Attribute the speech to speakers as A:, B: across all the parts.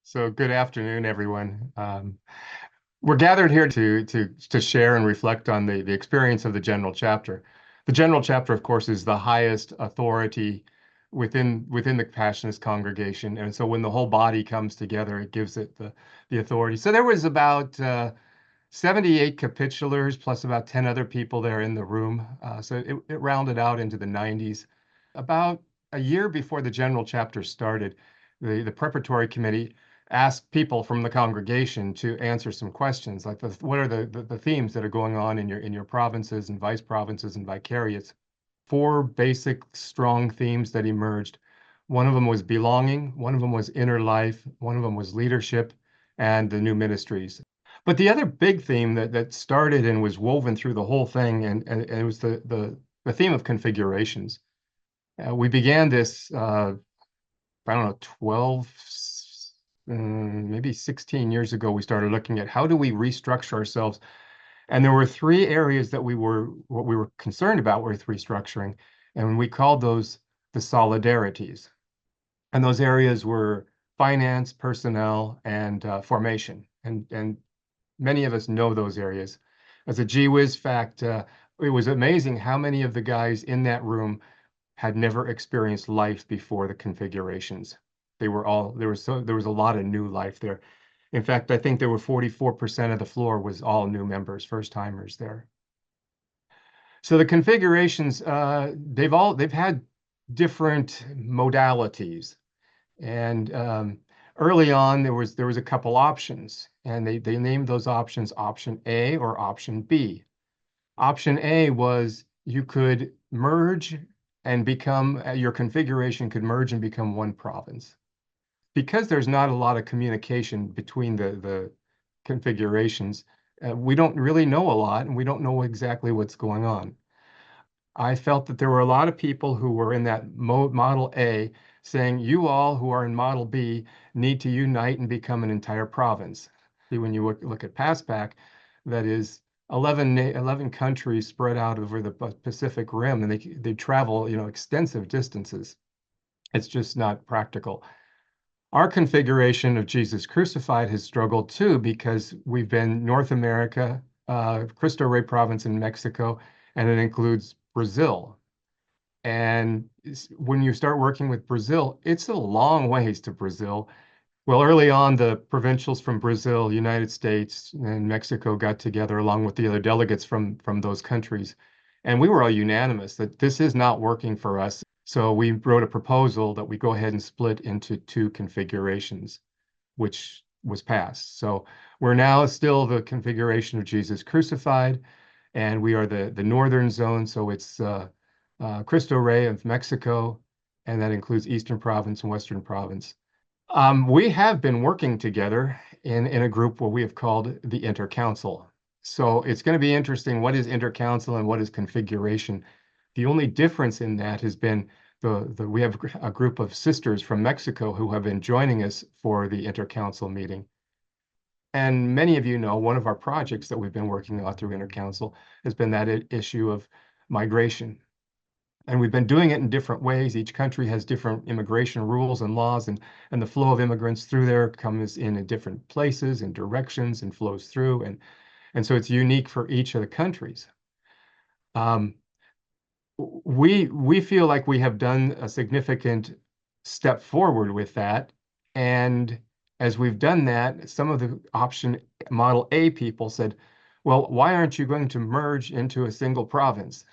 A: So good afternoon, everyone. We're gathered here to share and reflect on the experience of the General Chapter. The General Chapter, of course, is the highest authority within the Passionist congregation, and so when the whole body comes together, it gives it the authority. So there was about 78 capitulars plus about 10 other people there in the room. So it rounded out into the 90s. About a year before the General Chapter started, the preparatory committee ask people from the congregation to answer some questions like what are the themes that are going on in your provinces and vice provinces and vicariates. Four basic strong themes that emerged. One of them was belonging, one of them was inner life, one of them was leadership, and the new ministries. But the other big theme that started and was woven through the whole thing, and it was the theme of configurations. We began this I don't know, 12, maybe 16 years ago, we started looking at how do we restructure ourselves. And there were three areas that what we were concerned about with restructuring. And we called those the solidarities. And those areas were finance, personnel, and formation. And many of us know those areas. As a gee whiz fact, it was amazing how many of the guys in that room had never experienced life before the configurations. They were all there was a lot of new life there. In fact, I think there were 44% of the floor was all new members, first timers there. So the configurations, they've had different modalities, and early on there was a couple options, and they named those options Option A or Option B. Option A was you could merge and become, your configuration could merge and become one province. Because there's not a lot of communication between the configurations, we don't really know a lot and we don't know exactly what's going on. I felt that there were a lot of people who were in that Model A saying, you all who are in Model B need to unite and become an entire province. See, when you look at PASPAC, that is 11 countries spread out over the Pacific Rim, and they travel, extensive distances. It's just not practical. Our configuration of Jesus Crucified has struggled too because we've been North America, Cristo Rey province in Mexico, and it includes Brazil. And when you start working with Brazil, it's a long ways to Brazil. Well, early on, the provincials from Brazil, United States, and Mexico got together along with the other delegates from those countries. And we were all unanimous that this is not working for us. So we wrote a proposal that we go ahead and split into two configurations, which was passed. So we're now still the configuration of Jesus Crucified, and we are the northern zone. So it's Cristo Rey of Mexico, and that includes Eastern Province and Western Province. We have been working together in a group what we have called the Intercouncil. So it's going to be interesting. What is intercouncil and what is configuration? The only difference in that has been we have a group of sisters from Mexico who have been joining us for the intercouncil meeting. And many of you know one of our projects that we've been working on through intercouncil has been that issue of migration. And we've been doing it in different ways. Each country has different immigration rules and laws, and the flow of immigrants through there comes in different places and directions and flows through. And so it's unique for each of the countries. Um, we feel like we have done a significant step forward with that. And as we've done that, some of the option Model A people said, well, why aren't you going to merge into a single province?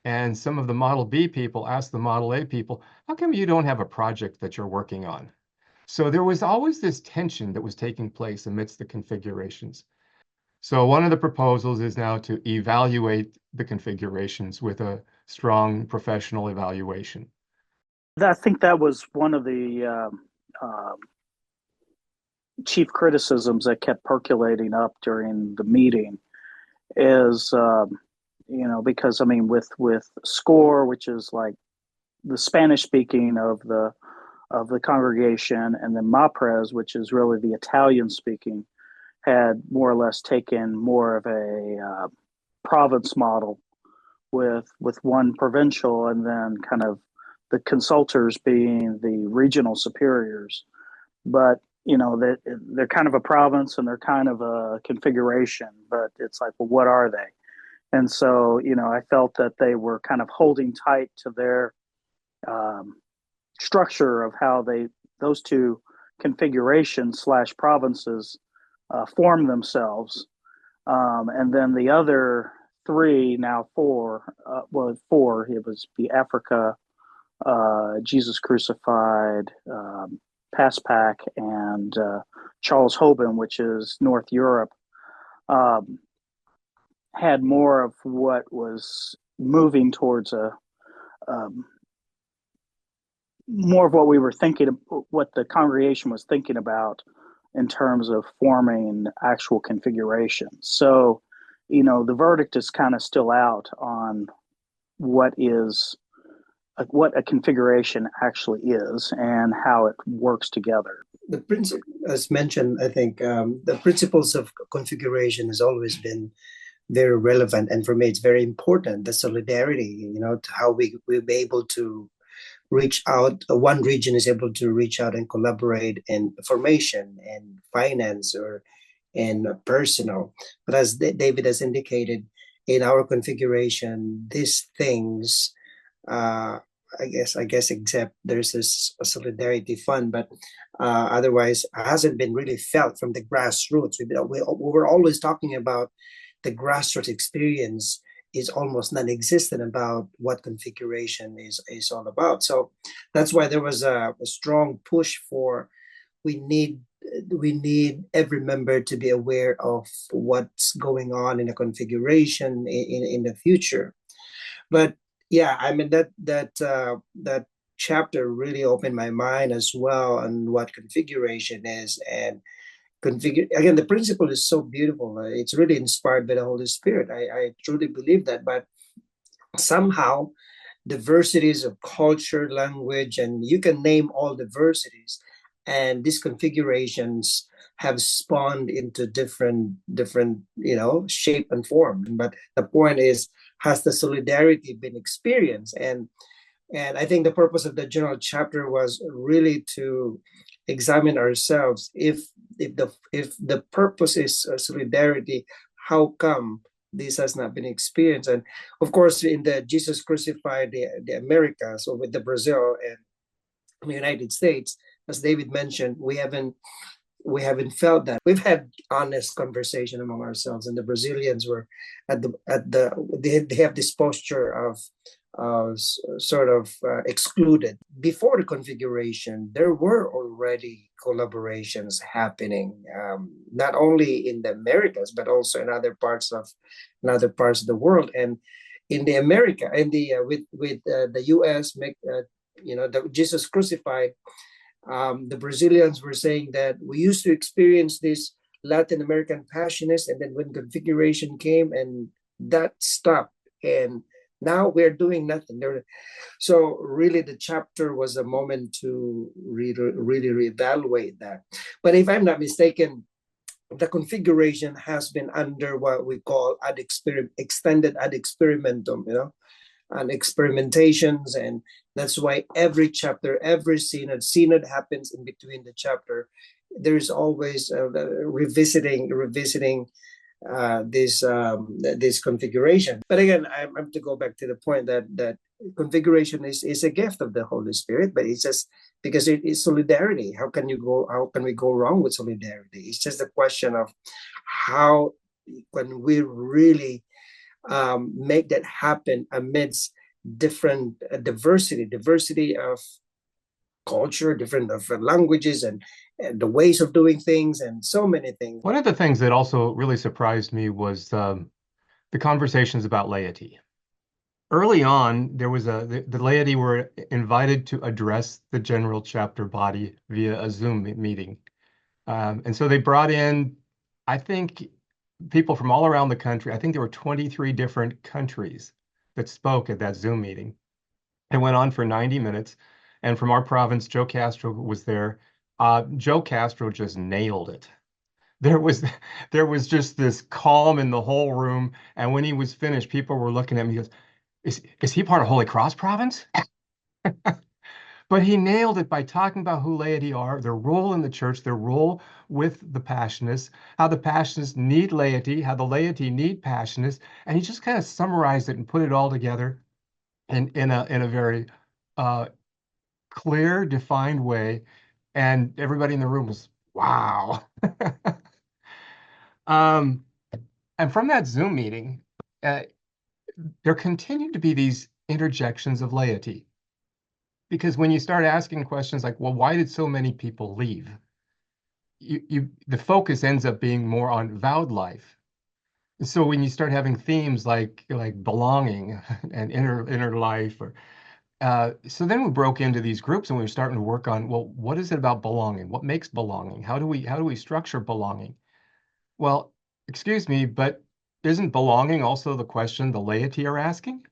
A: And some of the Model B people asked the Model A people, how come you don't have a project that you're working on? So there was always this tension that was taking place amidst the configurations. So one of the proposals is now to evaluate the configurations with a strong professional evaluation.
B: I think that was one of the chief criticisms that kept percolating up during the meeting is, because I mean, with SCORE, which is like the Spanish speaking of the congregation, and then MAPRES, which is really the Italian speaking, had more or less taken more of a province model with one provincial, and then kind of the consultors being the regional superiors. But they're kind of a province and they're kind of a configuration, but it's like, well, what are they? And so, I felt that they were kind of holding tight to their um, structure of how those two configurations slash provinces form themselves. And then the other three, now four, well, four, it was the Africa, Jesus Crucified, Paspac, and Charles Hoban, which is North Europe, um, had more of what was moving towards um, more of what we were thinking, what the congregation was thinking about in terms of forming actual configuration. So, the verdict is kind of still out on what is what a configuration actually is and how it works together.
C: The principle, as mentioned, I think the principles of configuration has always been very relevant, and for me, it's very important. The solidarity, to how we'll be able to reach out. One region is able to reach out and collaborate in formation and finance or in personal. But as David has indicated, in our configuration, these things, uh, I guess, except there's a solidarity fund, but otherwise hasn't been really felt from the grassroots. We were always talking about the grassroots experience is almost non-existent about what configuration is all about. So that's why there was a strong push for we need we need every member to be aware of what's going on in a configuration in the future. But yeah, I mean that chapter really opened my mind as well on what configuration is and configure again. The principle is so beautiful. It's really inspired by the Holy Spirit. I truly believe that. But somehow diversities of culture, language, and you can name all diversities, and these configurations have spawned into different shape and form. But the point is, has the solidarity been experienced? And I think the purpose of the general chapter was really to examine ourselves. If the purpose is solidarity, how come this has not been experienced? And of course, in the Jesus crucified the Americas, or with the Brazil and the United States, as David mentioned, we haven't felt that. We've had honest conversation among ourselves, and the Brazilians were they have this posture of sort of excluded. Before the configuration, there were already collaborations happening, not only in the Americas but also in other parts of the world. And in the America, in the with the U.S. The Jesus crucified. The Brazilians were saying that we used to experience this Latin American passionist, and then when configuration came, and that stopped, and now we're doing nothing. So really, the chapter was a moment to really reevaluate that. But if I'm not mistaken, the configuration has been under what we call extended ad experimentum, and experimentations. And that's why every chapter, every synod happens in between the chapter. There's always revisiting this configuration. But again, I'm to go back to the point that configuration is a gift of the Holy Spirit, but it's just because it is solidarity. How can we go wrong with solidarity? It's just a question of how can we really make that happen amidst different diversity of culture, different of languages, and the ways of doing things, and so many things.
A: One of the things that also really surprised me was the conversations about laity. Early on, there was the laity were invited to address the general chapter body via a Zoom meeting. And so they brought in, I think, people from all around the country. I think there were 23 different countries that spoke at that Zoom meeting. It went on for 90 minutes. And from our province, Joe Castro was there. Joe Castro just nailed it. There was just this calm in the whole room. And when he was finished, people were looking at me. He goes, is he part of Holy Cross province? But he nailed it by talking about who laity are, their role in the church, their role with the Passionists, how the Passionists need laity, how the laity need Passionists, and he just kind of summarized it and put it all together in a very uh, clear, defined way. And everybody in the room was, wow. um, and from that Zoom meeting, uh, there continued to be these interjections of laity. Because when you start asking questions like, well, why did so many people leave? The focus ends up being more on vowed life. So when you start having themes like belonging and inner life, or so then we broke into these groups and we were starting to work on, well, what is it about belonging? What makes belonging? How do we structure belonging? Well, excuse me, but isn't belonging also the question the laity are asking?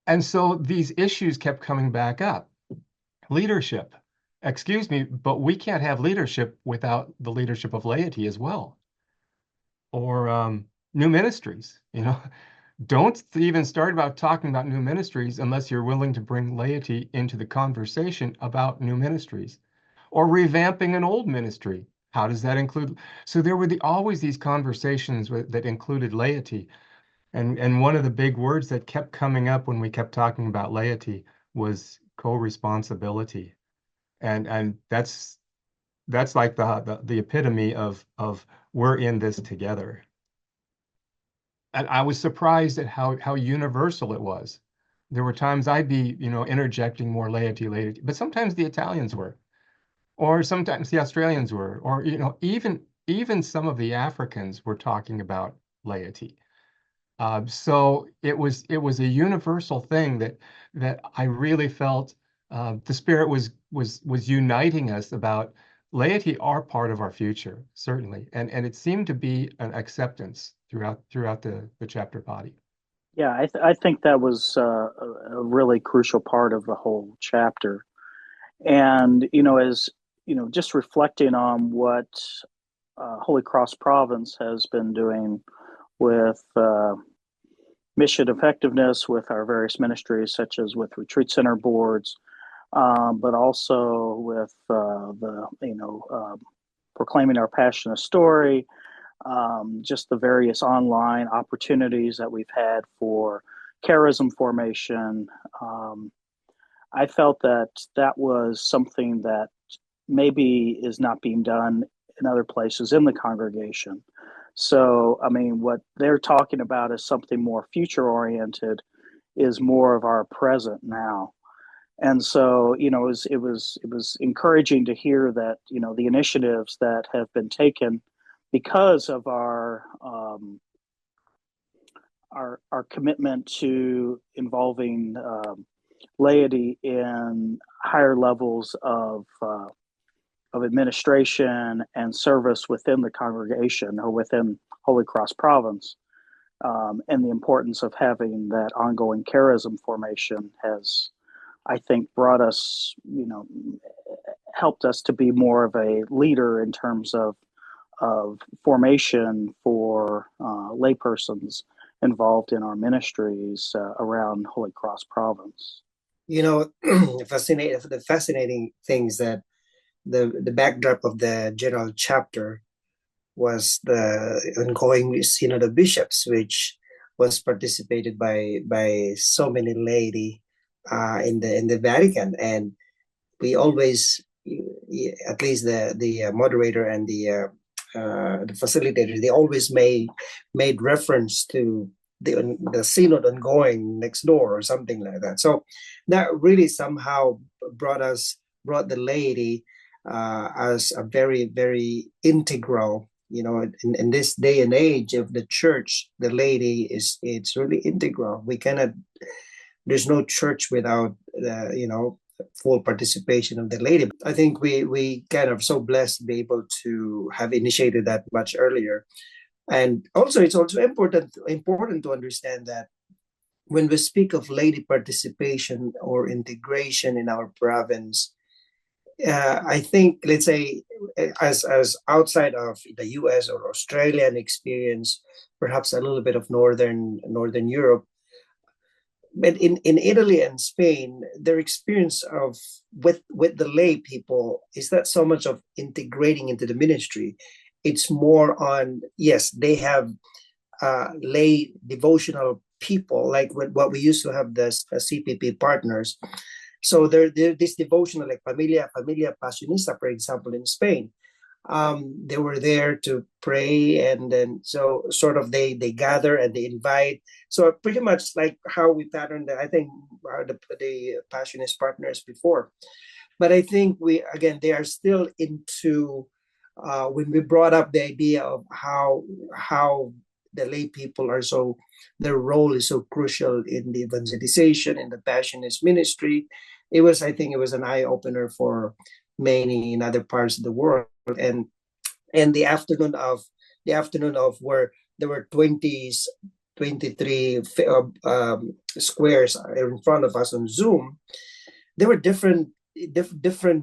A: And so these issues kept coming back up. Leadership. Excuse me, but we can't have leadership without the leadership of laity as well. Or new ministries, Don't even start about talking about new ministries unless you're willing to bring laity into the conversation about new ministries. Or revamping an old ministry. How does that include? So there were always these conversations that included laity. And one of the big words that kept coming up when we kept talking about laity was co-responsibility. And that's like the epitome of we're in this together. And I was surprised at how universal it was. There were times I'd be, interjecting more laity, but sometimes the Italians were, or sometimes the Australians were, or even some of the Africans were talking about laity. So it was a universal thing that I really felt the Spirit was uniting us about. Laity are part of our future, certainly, and it seemed to be an acceptance throughout the chapter body.
B: Yeah, I think that was a really crucial part of the whole chapter. And, as, just reflecting on what Holy Cross Province has been doing with mission effectiveness with our various ministries, such as with retreat center boards, but also with proclaiming our passionate story, just the various online opportunities that we've had for charism formation. I felt that that was something that maybe is not being done in other places in the congregation. So, I mean, what they're talking about is something more future oriented, is more of our present now. And so, it was encouraging to hear that, the initiatives that have been taken because of our commitment to involving laity in higher levels of administration and service within the congregation or within Holy Cross Province, and the importance of having that ongoing charism formation has, I think, brought us, helped us to be more of a leader in terms of formation for laypersons involved in our ministries around Holy Cross Province.
C: The fascinating things that the backdrop of the general chapter was the ongoing Synod of Bishops, which was participated by so many laity in the Vatican, and we always, at least the moderator and the facilitator, they always made reference to the synod ongoing next door or something like that. So that really somehow brought the laity as a very, very integral. In this day and age of the church, the laity it's really integral. We cannot. There's no church without full participation of the laity. I think we kind of so blessed to be able to have initiated that much earlier. And also, it's also important to understand that when we speak of laity participation or integration in our province, I think, let's say, as outside of the U.S. or Australian experience, perhaps a little bit of Northern Europe, but in Italy and Spain, their experience of with the lay people is not so much of integrating into the ministry. It's more on, yes, they have lay devotional people, like what we used to have the CPP partners. So they're this devotional, like Familia Passionista, for example, in Spain. They were there to pray, and then so sort of they gather and they invite. So pretty much like how we patterned, I think, the Passionist partners before. But I think we again they are still into when we brought up the idea of how the lay people are so their role is so crucial in the evangelization in the Passionist ministry. It was, I think, it was an eye opener for many in other parts of the world. And the afternoon of where there were 23 squares in front of us on Zoom, there were different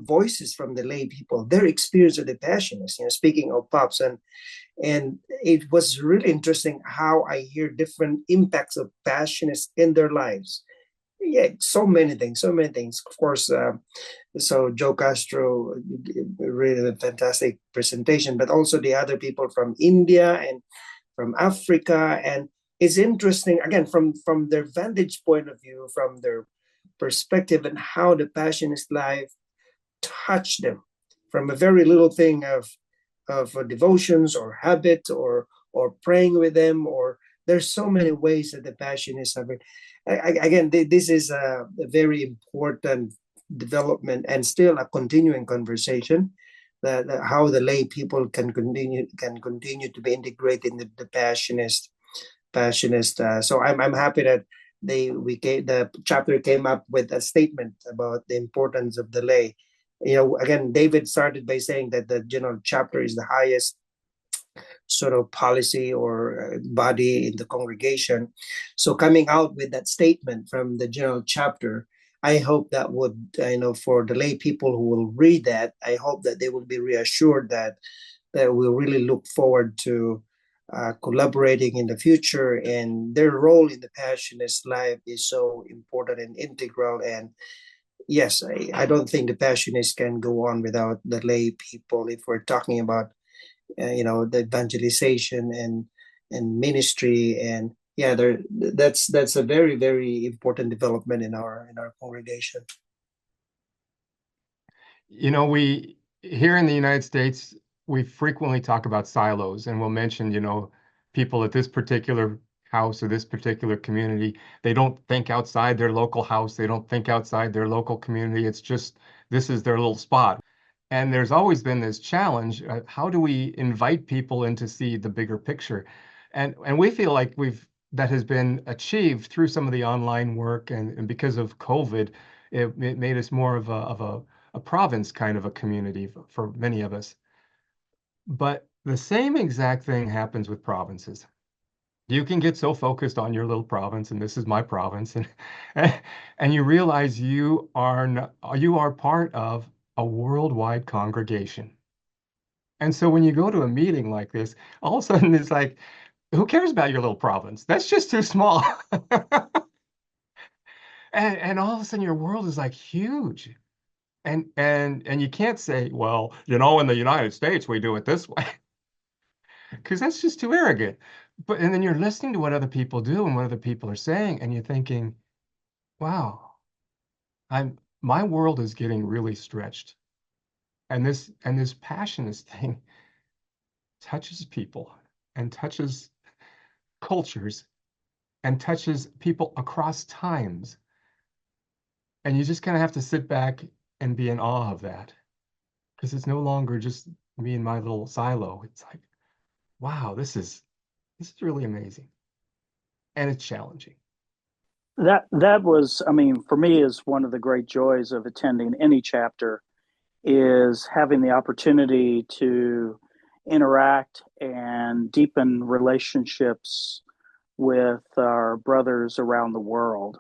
C: voices from the lay people, their experience of the Passionists, speaking of pops, and it was really interesting how I hear different impacts of Passionists in their lives. Yeah, so many things. Of course, so Joe Castro, really a fantastic presentation, but also the other people from India and from Africa, and it's interesting again from their vantage point of view, from their perspective, and how the Passionist life touched them from a very little thing of devotions or habit or praying with them, or there's so many ways that the Passionists have it. Again, this is a very important development and still a continuing conversation that how the lay people can continue to be integrated in the passionist. So I'm happy that the chapter came up with a statement about the importance of the lay. Again, David started by saying that the general chapter is the highest sort of policy or body in the congregation. So coming out with that statement from the general chapter, I hope that would, for the lay people who will read that, I hope that they will be reassured that we'll really look forward to collaborating in the future, and their role in the Passionist life is so important and integral. And yes, I don't think the Passionists can go on without the lay people if we're talking about the evangelization and ministry. And yeah, that's a very, very important development in our congregation.
A: We here in the United States, we frequently talk about silos, and we'll mention, people at this particular house or this particular community, they don't think outside their local house, they don't think outside their local community. It's just this is their little spot. And there's always been this challenge, how do we invite people in to see the bigger picture? And we feel like that has been achieved through some of the online work, and because of COVID, it made us more of a province kind of a community for many of us. But the same exact thing happens with provinces. You can get so focused on your little province, and this is my province, and and you realize you are part of a worldwide congregation. And so when you go to a meeting like this, all of a sudden it's like, who cares about your little province? That's just too small. And all of a sudden your world is like huge. And you can't say, well, in the United States we do it this way, because that's just too arrogant. And then you're listening to what other people do and what other people are saying, and you're thinking, wow, my world is getting really stretched. And this passionist thing touches people and touches cultures and touches people across times. And you just kind of have to sit back and be in awe of that, because it's no longer just me and my little silo. It's like, wow, this is really amazing. And it's challenging.
B: That was, I mean, for me, is one of the great joys of attending any chapter is having the opportunity to interact and deepen relationships with our brothers around the world.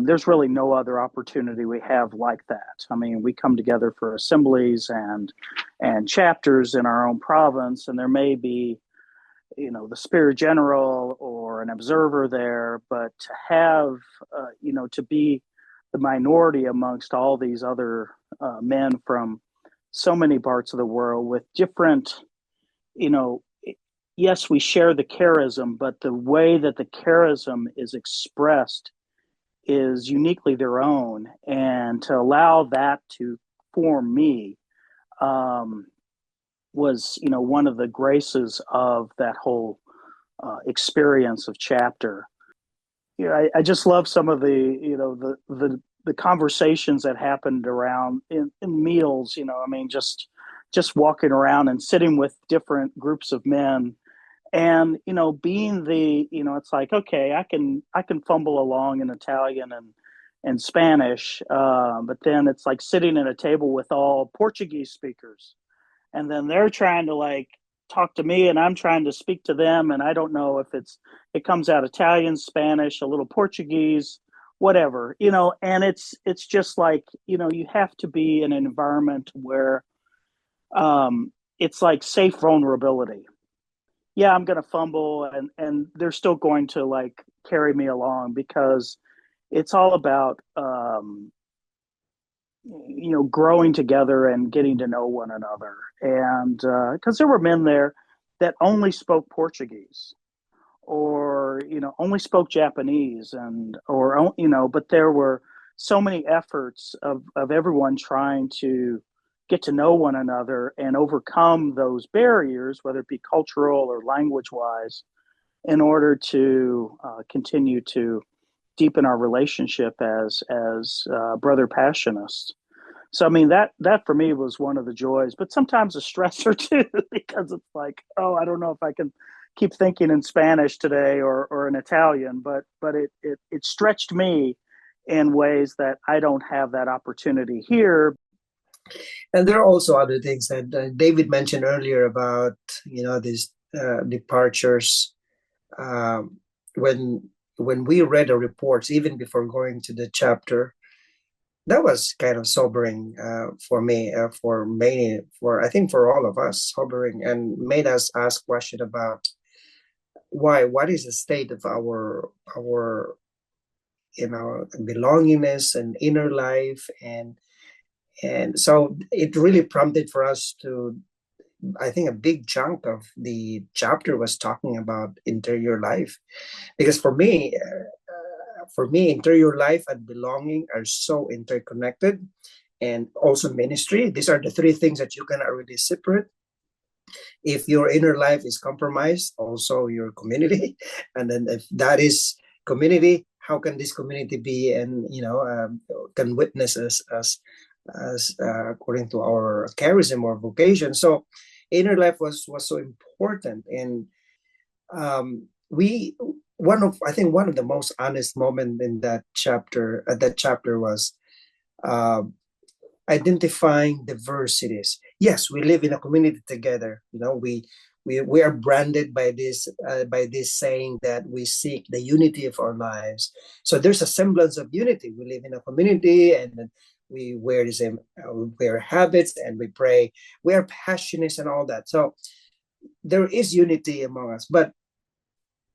B: There's really no other opportunity we have like that. I mean, we come together for assemblies and chapters in our own province, and there may be, the Spirit General or or an observer there, but to have, to be the minority amongst all these other men from so many parts of the world with different, you know, yes, we share the charism, but the way that the charism is expressed is uniquely their own. And to allow that to form me um, was, one of the graces of that whole experience of chapter. I just love some of the conversations that happened around in meals. Just walking around and sitting with different groups of men, and being it's like, okay, I can fumble along in Italian and Spanish, but then it's like sitting at a table with all Portuguese speakers, and then they're trying to like talk to me and I'm trying to speak to them, and I don't know if it comes out Italian, Spanish, a little Portuguese, whatever, and it's just like, you have to be in an environment where it's like safe vulnerability. Yeah, I'm going to fumble, and they're still going to like carry me along, because it's all about growing together and getting to know one another. And because there were men there that only spoke Portuguese, or only spoke Japanese, and or but there were so many efforts of everyone trying to get to know one another and overcome those barriers, whether it be cultural or language wise, in order to continue to deepen our relationship as brother passionists. So I mean, that for me was one of the joys, but sometimes a stressor too, because it's like, oh, I don't know if I can keep thinking in Spanish today or in Italian, but it stretched me in ways that I don't have that opportunity here.
C: And there are also other things that David mentioned earlier about, these departures. When we read the reports, even before going to the chapter, that was kind of sobering for me, for many, I think for all of us, sobering, and made us ask question about what is the state of our belongingness and inner life, and so it really prompted for us to, I think a big chunk of the chapter was talking about interior life, because for me, interior life and belonging are so interconnected, and also ministry. These are the three things that you cannot really separate. If your inner life is compromised, also your community, and then if that is community, how can this community be and can witness as according to our charism or vocation? So inner life was so important, and we I think one of the most honest moment in that chapter was identifying diversities. Yes, we live in a community together. We are branded by this saying that we seek the unity of our lives. So there's a semblance of unity. We live in a community, and we wear the same wear habits, and we pray. We are passionate and all that. So there is unity among us, but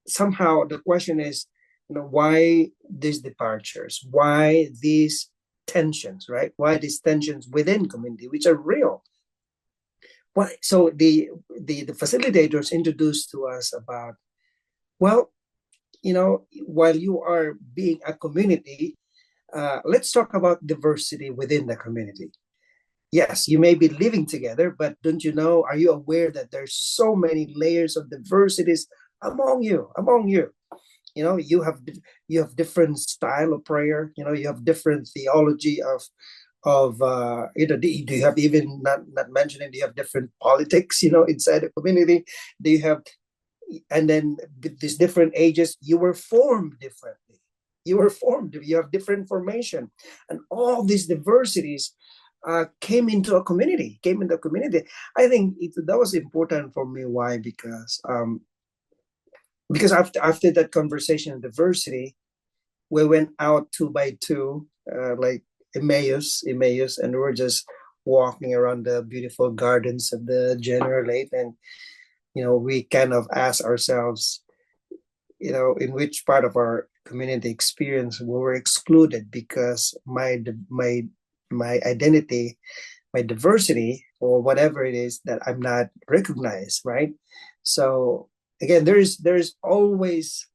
C: somehow the question is, why these departures? Why these tensions, right? Why these tensions within community, which are real? Why? So the facilitators introduced to us about, well, while you are being a community, let's talk about diversity within the community. Yes, you may be living together, but don't you know? Are you aware that there's so many layers of diversities among you? You have different style of prayer. You have different theology of do you have, even not mentioning, do you have different politics inside the community? Do you have, and then with these different ages, you were formed differently. You have different formation, and all these diversities came into a community. I think that was important for me. Why? Because after that conversation of diversity, we went out 2 by 2, like Emmaus, and we were just walking around the beautiful gardens of the General Lake, and we kind of asked ourselves, in which part of our community experience we were excluded because my identity, my diversity, or whatever it is, that I'm not recognized, right? So again, there's always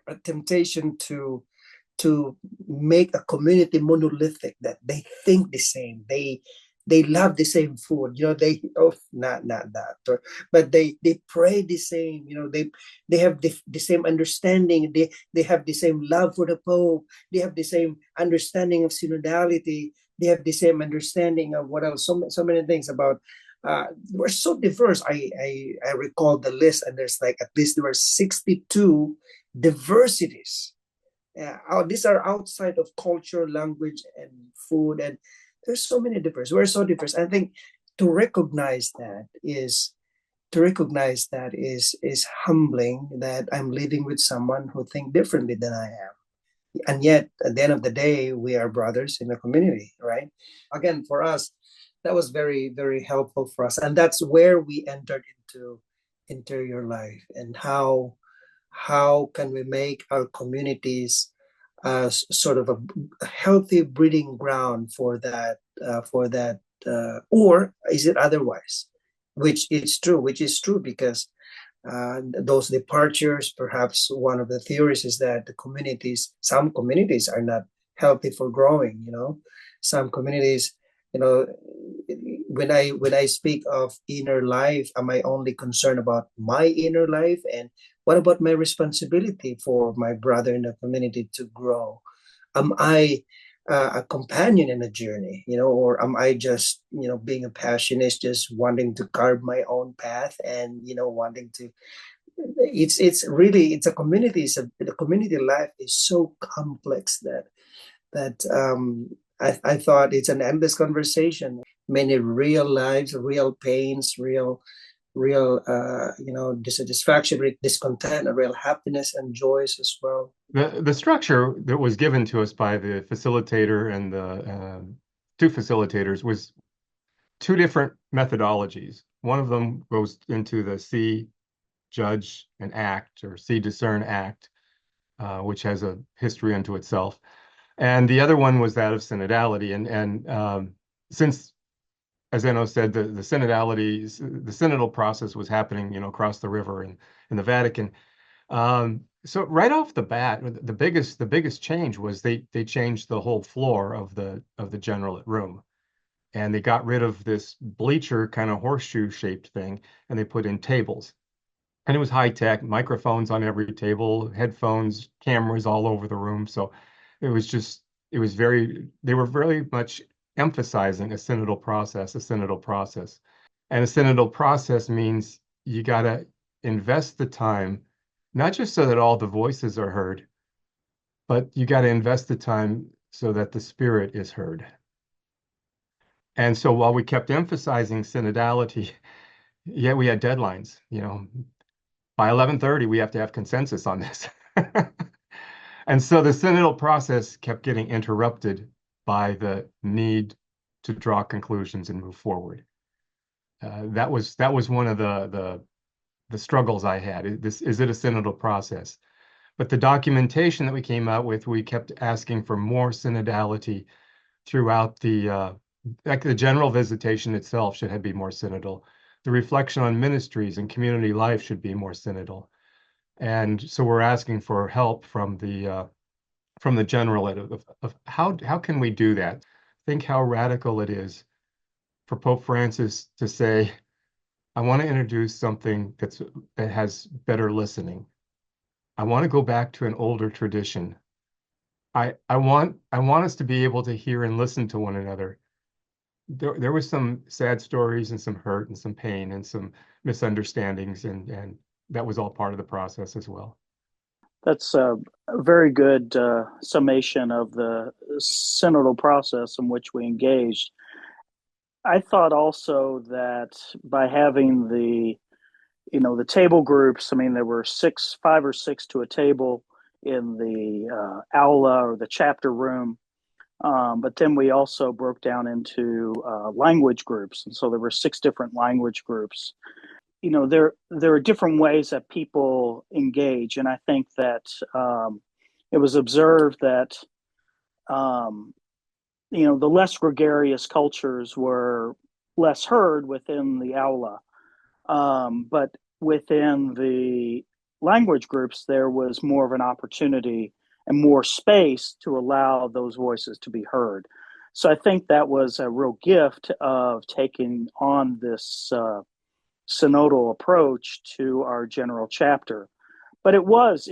C: a temptation to make a community monolithic, that they think the same, they love the same food, they, oh, not that, but they pray the same, they have the same understanding, they have the same love for the Pope, they have the same understanding of synodality, they have the same understanding of what else, so many things about, we're so diverse. I recall the list, and there's like at least there were 62 diversities. These are outside of culture, language, and food, and there's so many different. We're so diverse. I think to recognize that is humbling, that I'm living with someone who think differently than I am, and yet at the end of the day, we are brothers in the community, right? Again, for us, that was very, very helpful for us, and that's where we entered into interior life, and how can we make our communities sort of a healthy breeding ground for that, or is it otherwise, which is true because those departures, perhaps one of the theories is that some communities are not healthy for growing, some communities, you know when I speak of inner life, am I only concerned about my inner life, and what about my responsibility for my brother in the community to grow? Am I a companion in a journey, or am I just, being a passionist, just wanting to carve my own path, and wanting to? It's a community. The community life is so complex that I thought it's an endless conversation. Many real lives, real pains, real dissatisfaction, discontent, real happiness and joys as well.
A: The structure that was given to us by the facilitator and the two facilitators was two different methodologies. One of them goes into the see, judge, and act, or see, discern, act, which has a history unto itself. And the other one was that of synodality. And since, as Enno said, the synodal process was happening, across the river in the Vatican. So right off the bat, the biggest change was they changed the whole floor of the general room, and they got rid of this bleacher kind of horseshoe shaped thing, and they put in tables. And it was high tech, microphones on every table, headphones, cameras all over the room. So it was just, they were very much emphasizing a synodal process, a synodal process. And a synodal process means you got to invest the time, not just so that all the voices are heard, but you got to invest the time so that the spirit is heard. And so while we kept emphasizing synodality, yet we had deadlines, by 11:30, we have to have consensus on this. And so the synodal process kept getting interrupted by the need to draw conclusions and move forward. That was one of the struggles I had. Is it a synodal process? But the documentation that we came out with, we kept asking for more synodality throughout like the general visitation itself should be more synodal. The reflection on ministries and community life should be more synodal. And so we're asking for help from the general of how can we do that? Think how radical it is for Pope Francis to say, I want to introduce something that has better listening. I want to go back to an older tradition. I want us to be able to hear and listen to one another. There was some sad stories and some hurt and some pain and some misunderstandings, and that was all part of the process as well.
B: That's a very good summation of the synodal process in which we engaged. I thought also that by having the table groups, I mean, there were 5 or 6 to a table in the aula or the chapter room. But then we also broke down into language groups. And so there were 6 different language groups. there are different ways that people engage, and I think that it was observed that um, the less gregarious cultures were less heard within the aula, but within the language groups there was more of an opportunity and more space to allow those voices to be heard. So I think that was a real gift of taking on this synodal approach to our general chapter. But it was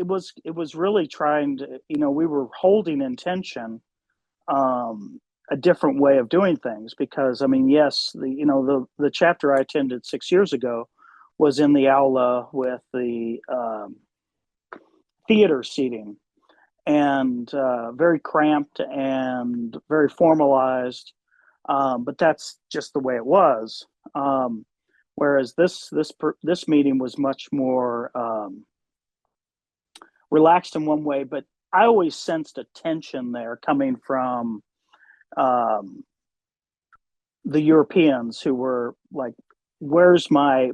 B: really trying to, we were holding in tension a different way of doing things, because I mean, yes, the chapter I attended 6 years ago was in the aula with the theater seating, and very cramped and very formalized. But that's just the way it was. Whereas this meeting was much more relaxed in one way, but I always sensed a tension there coming from um, the Europeans, who were like, "Where's my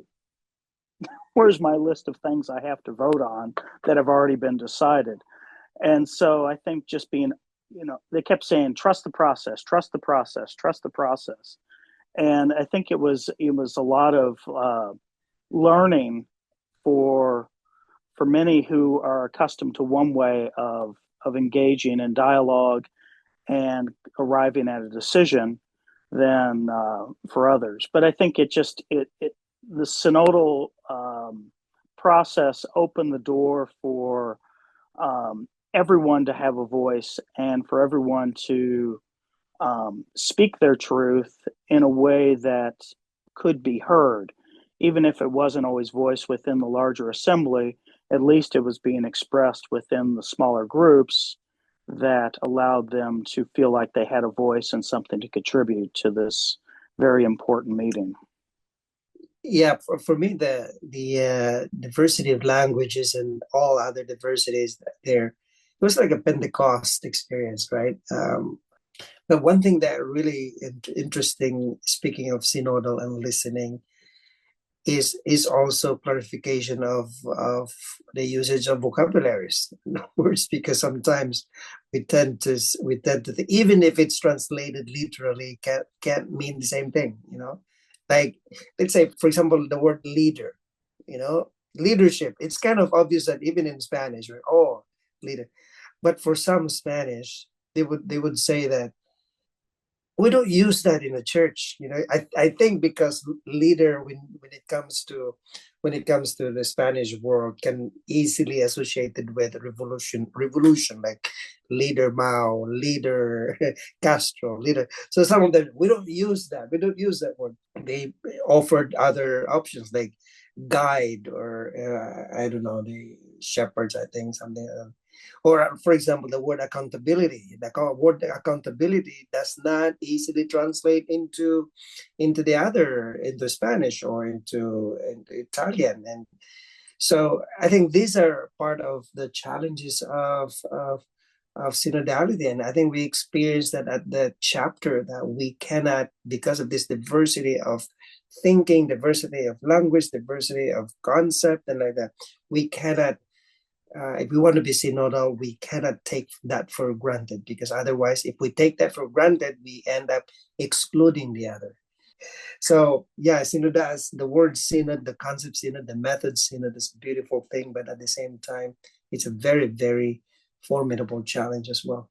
B: list of things I have to vote on that have already been decided?" And so I think just being, they kept saying, "Trust the process, trust the process, trust the process," and I think it was a lot of learning for many who are accustomed to one way of engaging in dialogue and arriving at a decision than for others. But I think the synodal process opened the door for everyone to have a voice and for everyone to speak their truth in a way that could be heard. Even if it wasn't always voiced within the larger assembly, at least it was being expressed within the smaller groups that allowed them to feel like they had a voice and something to contribute to this very important meeting.
C: Yeah, for me, the diversity of languages and all other diversities there, it was like a Pentecost experience, right? But one thing that really interesting, speaking of synodal and listening, is also clarification of the usage of vocabularies, words, because sometimes we tend to think, even if it's translated literally, can't mean the same thing, like, let's say, for example, the word leader, leadership. It's kind of obvious that even in Spanish, right? Oh, leader. But for some Spanish, they would say that we don't use that in a church. I think because leader, when it comes to the Spanish world, can easily associated with revolution, like leader Mao, leader Castro, leader. So some of them, we don't use that word. They offered other options like guide, or I don't know, the shepherds, I think, something. Or, for example, the word accountability. The word accountability does not easily translate into Spanish or into Italian. And so I think these are part of the challenges of synodality. And I think we experienced that at the chapter, that we cannot, because of this diversity of thinking, diversity of language, diversity of concept, and like that, we cannot, if we want to be synodal, we cannot take that for granted, because otherwise, if we take that for granted, we end up excluding the other. So yeah, synod, as the word synod, the concept synod, the method synod is a beautiful thing, but at the same time, it's a very, very formidable challenge as well.